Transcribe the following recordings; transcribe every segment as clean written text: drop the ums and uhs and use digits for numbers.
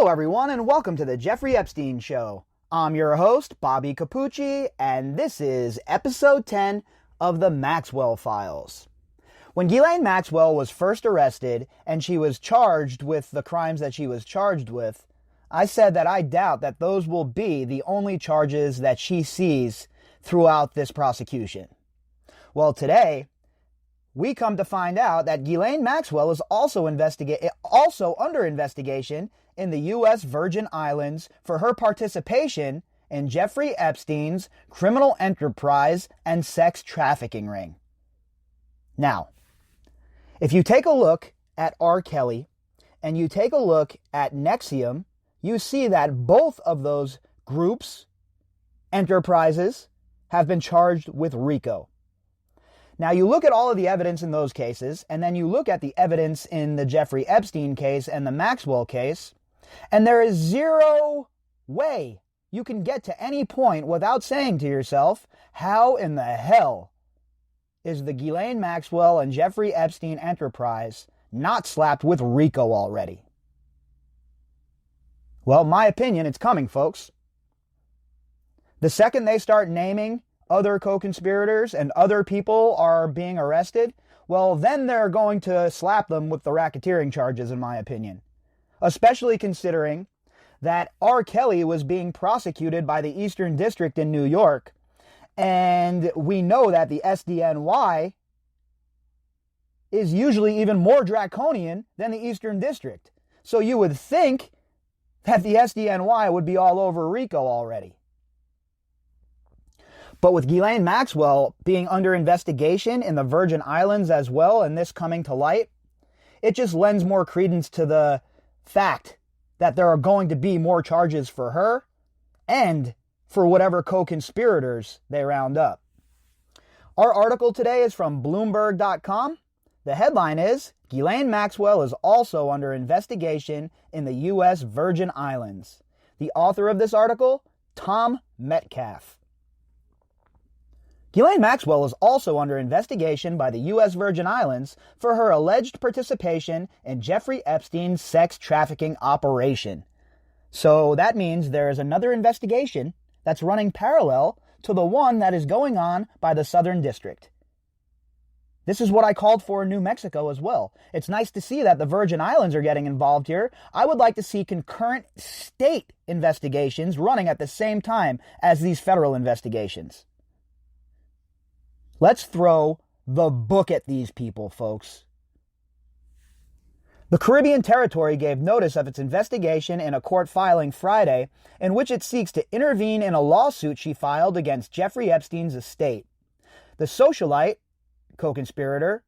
Hello, everyone, and welcome to the Jeffrey Epstein Show. I'm your host, Bobbycapucci, and this is episode 10 of the Maxwell Files. When Ghislaine Maxwell was first arrested and she was charged with the crimes that she was charged with, I said that I doubt that those will be the only charges that she sees throughout this prosecution. Well, today, we come to find out that Ghislaine Maxwell is also under investigation in the U.S. Virgin Islands for her participation in Jeffrey Epstein's criminal enterprise and sex trafficking ring. Now, if you take a look at R. Kelly and you take a look at NXIVM, you see that both of those groups, enterprises, have been charged with RICO. Now, you look at all of the evidence in those cases, and then you look at the evidence in the Jeffrey Epstein case and the Maxwell case, and there is zero way you can get to any point without saying to yourself, how in the hell is the Ghislaine Maxwell and Jeffrey Epstein enterprise not slapped with RICO already? Well, my opinion, it's coming, folks. The second they start naming other co-conspirators and other people are being arrested, well, then they're going to slap them with the racketeering charges, in my opinion. Especially considering that R. Kelly was being prosecuted by the Eastern District in New York, and we know that the SDNY is usually even more draconian than the Eastern District. So you would think that the SDNY would be all over RICO already. But with Ghislaine Maxwell being under investigation in the Virgin Islands as well, and this coming to light, it just lends more credence to the fact that there are going to be more charges for her and for whatever co-conspirators they round up. Our article today is from Bloomberg.com. The headline is, Ghislaine Maxwell is also under investigation in the U.S. Virgin Islands. The author of this article, Tom Metcalf. Ghislaine Maxwell is also under investigation by the U.S. Virgin Islands for her alleged participation in Jeffrey Epstein's sex trafficking operation. So that means there is another investigation that's running parallel to the one that is going on by the Southern District. This is what I called for in New Mexico as well. It's nice to see that the Virgin Islands are getting involved here. I would like to see concurrent state investigations running at the same time as these federal investigations. Let's throw the book at these people, folks. The Caribbean Territory gave notice of its investigation in a court filing Friday in which it seeks to intervene in a lawsuit she filed against Jeffrey Epstein's estate. The socialite, co-conspirator,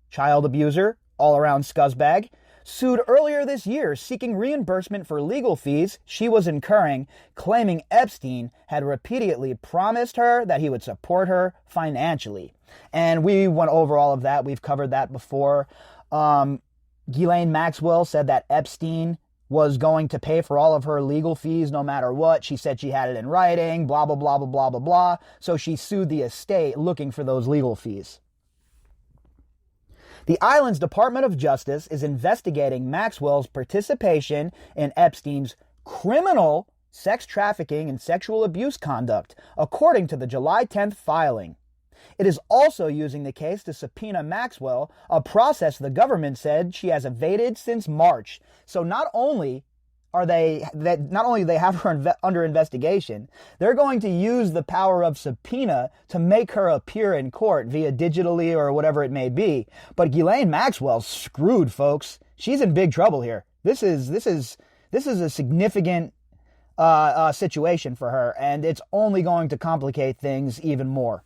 child abuser, all-around scuzzbag, sued earlier this year seeking reimbursement for legal fees she was incurring, claiming Epstein had repeatedly promised her that he would support her financially. And we went over all of that. We've covered that before. Ghislaine Maxwell said that Epstein was going to pay for all of her legal fees no matter what. She said she had it in writing, blah, blah, blah, blah, blah, blah, blah. So she sued the estate looking for those legal fees. The island's Department of Justice is investigating Maxwell's participation in Epstein's criminal sex trafficking and sexual abuse conduct, according to the July 10th filing. It is also using the case to subpoena Maxwell, a process the government said she has evaded since March. So not only they have her under investigation, they're going to use the power of subpoena to make her appear in court via digitally or whatever it may be. But Ghislaine Maxwell's screwed, folks. She's in big trouble here. This is a significant situation for her, and it's only going to complicate things even more.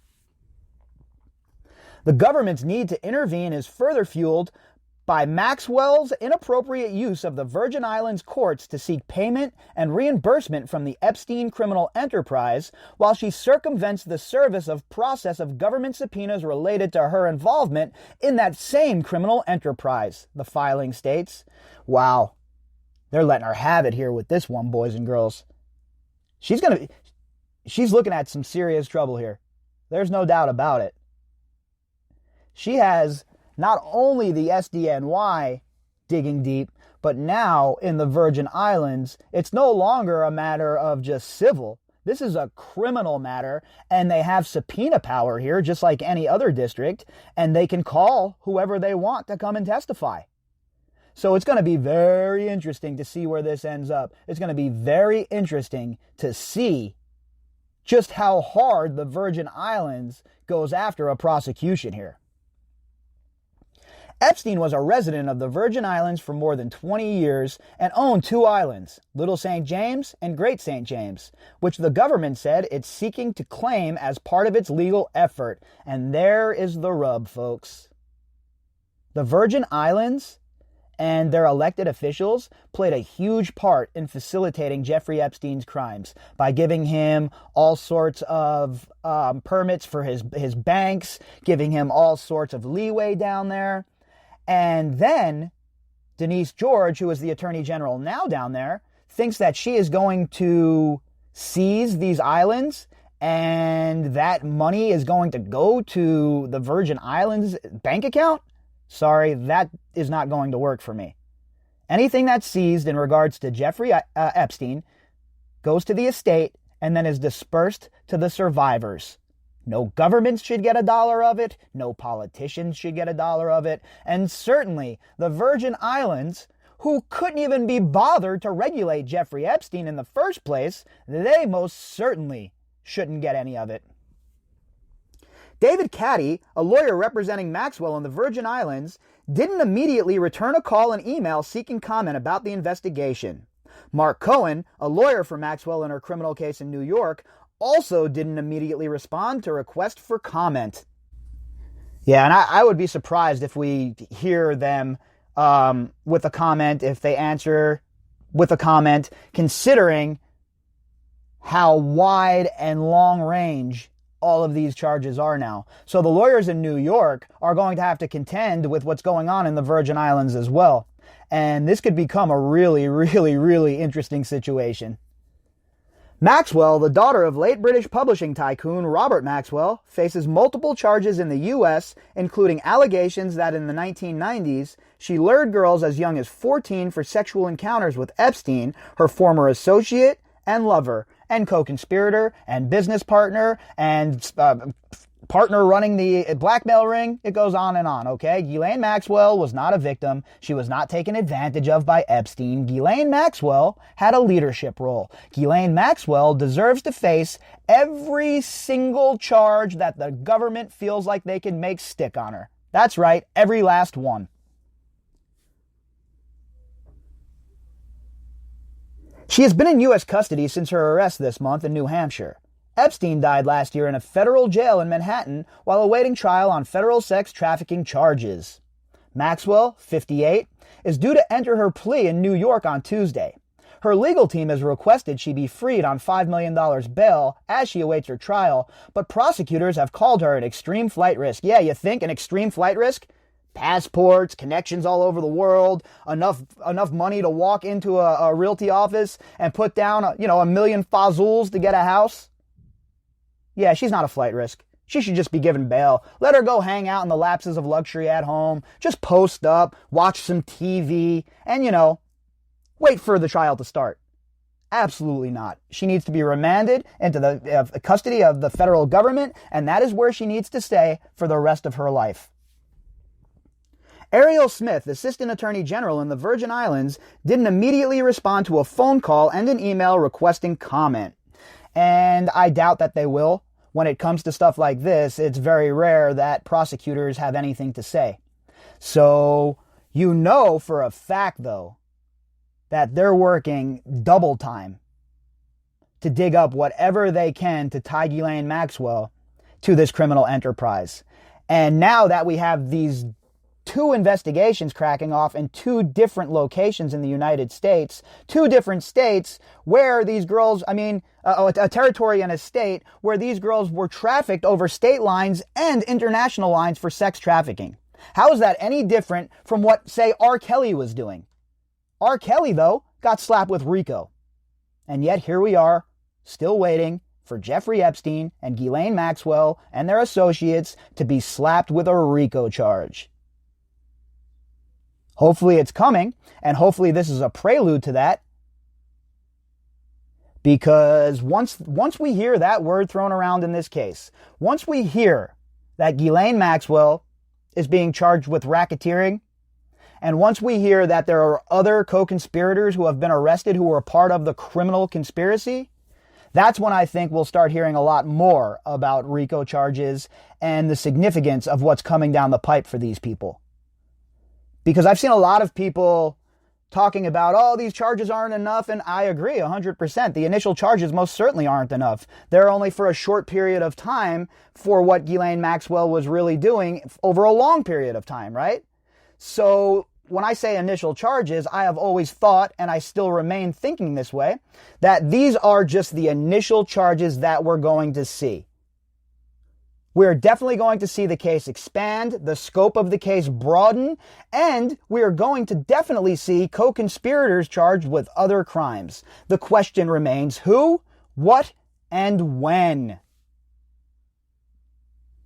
The government's need to intervene is further fueled by Maxwell's inappropriate use of the Virgin Islands courts to seek payment and reimbursement from the Epstein criminal enterprise, while she circumvents the service of process of government subpoenas related to her involvement in that same criminal enterprise, the filing states. Wow, they're letting her have it here with this one, boys and girls. She's looking at some serious trouble here. There's no doubt about it. She has not only the SDNY digging deep, But now in the Virgin Islands, it's no longer a matter of just civil. This is a criminal matter, and they have subpoena power here, just like any other district, and they can call whoever they want to come and testify. So it's going to be very interesting to see where this ends up. It's going to be very interesting to see just how hard the Virgin Islands goes after a prosecution here. Epstein was a resident of the Virgin Islands for more than 20 years and owned two islands, Little St. James and Great St. James, which the government said it's seeking to claim as part of its legal effort. And there is the rub, folks. The Virgin Islands and their elected officials played a huge part in facilitating Jeffrey Epstein's crimes by giving him all sorts of permits for his banks, giving him all sorts of leeway down there. And then Denise George, who is the Attorney General now down there, thinks that she is going to seize these islands and that money is going to go to the Virgin Islands bank account. Sorry, that is not going to work for me. Anything that's seized in regards to Jeffrey Epstein goes to the estate and then is dispersed to the survivors. No governments should get $1 of it. No politicians should get $1 of it. And certainly the Virgin Islands, who couldn't even be bothered to regulate Jeffrey Epstein in the first place, they most certainly shouldn't get any of it. David Caddy, a lawyer representing Maxwell in the Virgin Islands, didn't immediately return a call and email seeking comment about the investigation. Mark Cohen, a lawyer for Maxwell in her criminal case in New York, also didn't immediately respond to request for comment. Yeah, and I would be surprised if we hear them with a comment, if they answer with a comment, considering how wide and long range all of these charges are now. So the lawyers in New York are going to have to contend with what's going on in the Virgin Islands as well. And this could become a really, really, really interesting situation. Maxwell, the daughter of late British publishing tycoon Robert Maxwell, faces multiple charges in the U.S., including allegations that in the 1990s, she lured girls as young as 14 for sexual encounters with Epstein, her former associate and lover, and co-conspirator, and business partner, and partner running the blackmail ring. It goes on and on, okay? Ghislaine Maxwell was not a victim. She was not taken advantage of by Epstein. Ghislaine Maxwell had a leadership role. Ghislaine Maxwell deserves to face every single charge that the government feels like they can make stick on her. That's right, every last one. She has been in U.S. custody since her arrest this month in New Hampshire. Epstein died last year in a federal jail in Manhattan while awaiting trial on federal sex trafficking charges. Maxwell, 58, is due to enter her plea in New York on Tuesday. Her legal team has requested she be freed on $5 million bail as she awaits her trial, but prosecutors have called her an extreme flight risk. Yeah, you think an extreme flight risk? Passports, connections all over the world, enough money to walk into a realty office and put down a million fazools to get a house. Yeah, she's not a flight risk. She should just be given bail. Let her go hang out in the lapses of luxury at home. Just post up, watch some TV, and wait for the trial to start. Absolutely not. She needs to be remanded into the custody of the federal government, and that is where she needs to stay for the rest of her life. Ariel Smith, Assistant Attorney General in the Virgin Islands, didn't immediately respond to a phone call and an email requesting comment. And I doubt that they will. When it comes to stuff like this, it's very rare that prosecutors have anything to say. So, for a fact, though, that they're working double time to dig up whatever they can to tie Ghislaine Maxwell to this criminal enterprise. And now that we have these two investigations cracking off in two different locations in the United States, two different states where these girls, a territory and a state where these girls were trafficked over state lines and international lines for sex trafficking. How is that any different from what, say, R. Kelly was doing? R. Kelly, though, got slapped with RICO. And yet here we are, still waiting for Jeffrey Epstein and Ghislaine Maxwell and their associates to be slapped with a RICO charge. Hopefully it's coming, and hopefully this is a prelude to that. Because once we hear that word thrown around in this case, once we hear that Ghislaine Maxwell is being charged with racketeering, and once we hear that there are other co-conspirators who have been arrested who were a part of the criminal conspiracy, that's when I think we'll start hearing a lot more about RICO charges and the significance of what's coming down the pipe for these people. Because I've seen a lot of people talking about, oh, these charges aren't enough, and I agree 100%. The initial charges most certainly aren't enough. They're only for a short period of time for what Ghislaine Maxwell was really doing over a long period of time, right? So when I say initial charges, I have always thought, and I still remain thinking this way, that these are just the initial charges that we're going to see. We're definitely going to see the case expand, the scope of the case broaden, and we are going to definitely see co-conspirators charged with other crimes. The question remains who, what, and when.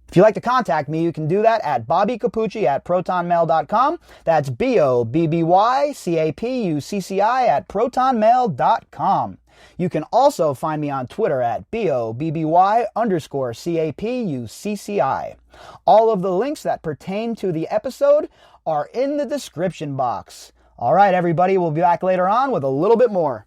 If you'd like to contact me, you can do that at bobbycapucci@protonmail.com. That's BOBBYCAPUCCI@protonmail.com. You can also find me on Twitter at BOBBY_CAPUCCI. All of the links that pertain to the episode are in the description box. All right, everybody, we'll be back later on with a little bit more.